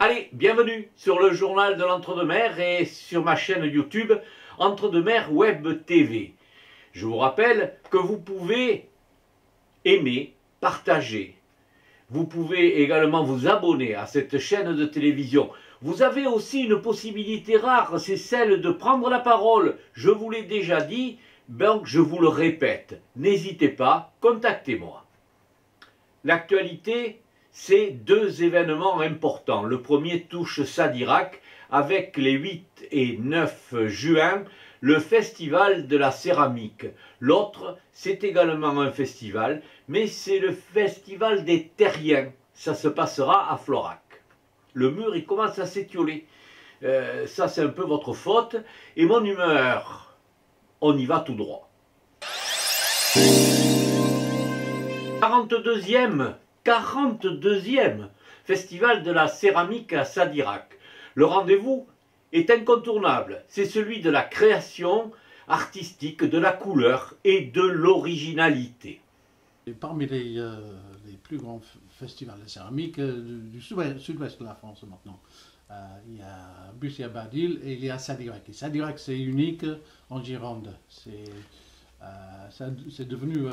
Allez, bienvenue sur le journal de l'Entre-deux-Mers et sur ma chaîne YouTube Entre-deux-Mers Web TV. Je vous rappelle que vous pouvez aimer, partager. Vous pouvez également vous abonner à cette chaîne de télévision. Vous avez aussi une possibilité rare, c'est celle de prendre la parole. Je vous l'ai déjà dit, donc je vous le répète. N'hésitez pas, contactez-moi. L'actualité, c'est deux événements importants. Le premier touche Sadirac avec les 8 et 9 juin, le festival de la céramique. L'autre, c'est également un festival, mais c'est le festival des terriens. Ça se passera à Florac. Le mur, il commence à s'étioler. Ça, c'est un peu votre faute. Et mon humeur, on y va tout droit. 42e festival de la céramique à Sadirac. Le rendez-vous est incontournable. C'est celui de la création artistique, de la couleur et de l'originalité. Parmi les plus grands festivals de céramique du sud-ouest de la France maintenant, il y a Bussière-Badil et il y a Sadirac. Et Sadirac, c'est unique en Gironde. C'est devenu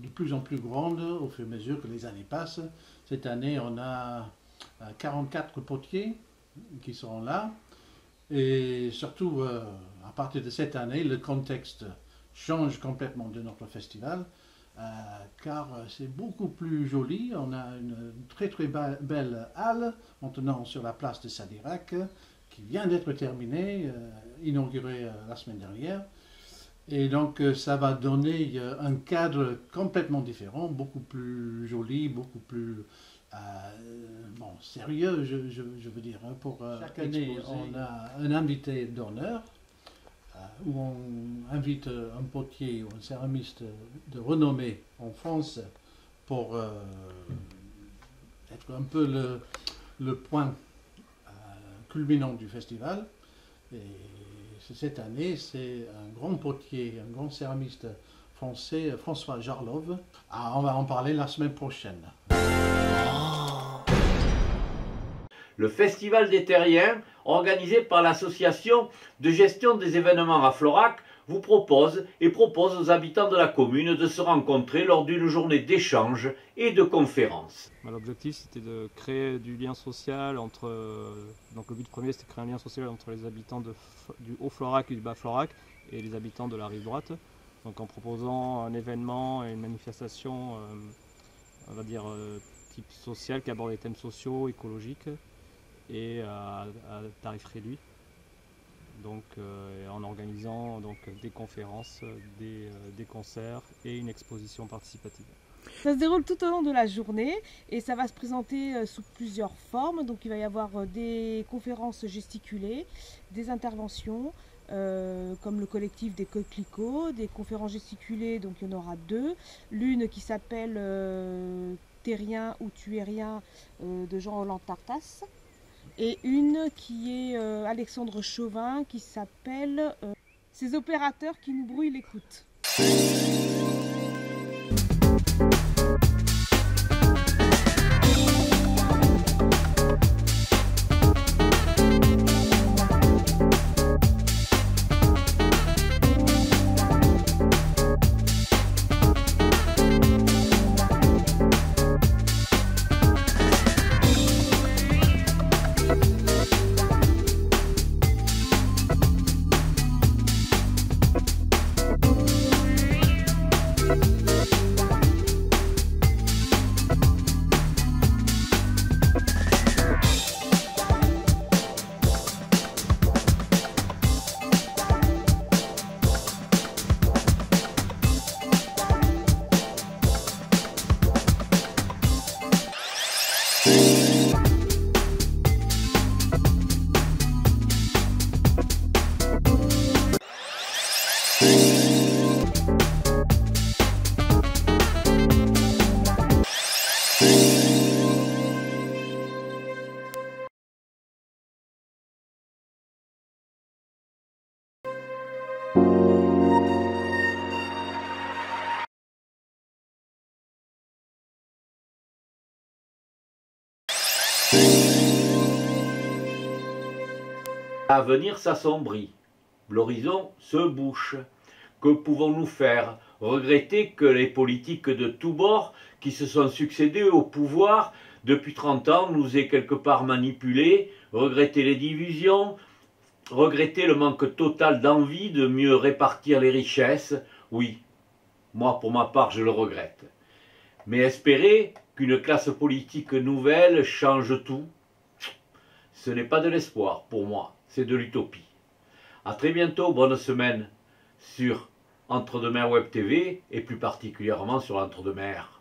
de plus en plus grande au fur et à mesure que les années passent. Cette année, on a 44 potiers qui sont là. Et surtout, à partir de cette année, le contexte change complètement de notre festival. Car c'est beaucoup plus joli. On a une très belle halle maintenant sur la place de Sadirac qui vient d'être terminée, inaugurée la semaine dernière. Et donc ça va donner un cadre complètement différent, beaucoup plus joli, beaucoup plus sérieux, je veux dire. Pour chaque année, on a un invité d'honneur, où on invite un potier ou un céramiste de renommée en France pour être un peu le point culminant du festival. Et cette année, c'est un grand potier, un grand céramiste français, François Jarlov. On va en parler la semaine prochaine. Le Festival des Terriens, organisé par l'association de gestion des événements à Florac, vous propose aux habitants de la commune de se rencontrer lors d'une journée d'échange et de conférences. L'objectif, c'était de créer du lien social entre... donc le but premier, c'était de créer un lien social entre les habitants du Haut-Florac et du Bas-Florac et les habitants de la rive droite. Donc en proposant un événement et une manifestation, on va dire, type social, qui aborde des thèmes sociaux, écologiques et à tarif réduit. Donc en organisant donc, des conférences, des concerts et une exposition participative. Ça se déroule tout au long de la journée et ça va se présenter sous plusieurs formes. Donc il va y avoir des conférences gesticulées, des interventions comme le collectif des coquelicots, des conférences gesticulées, donc il y en aura deux. L'une qui s'appelle Terrien ou Tu es rien de Jean-Roland Tartas. Et une qui est Alexandre Chauvin qui s'appelle Ces opérateurs qui nous brouillent l'écoute. L'avenir s'assombrit, l'horizon se bouche. Que pouvons-nous faire? Regretter que les politiques de tous bords qui se sont succédés au pouvoir depuis 30 ans nous aient quelque part manipulés, regretter les divisions, regretter le manque total d'envie de mieux répartir les richesses. Oui, moi pour ma part je le regrette. Mais espérer qu'une classe politique nouvelle change tout, ce n'est pas de l'espoir pour moi, c'est de l'utopie. A très bientôt, bonne semaine sur Entre deux mers Web TV et plus particulièrement sur l'Entre deux mers.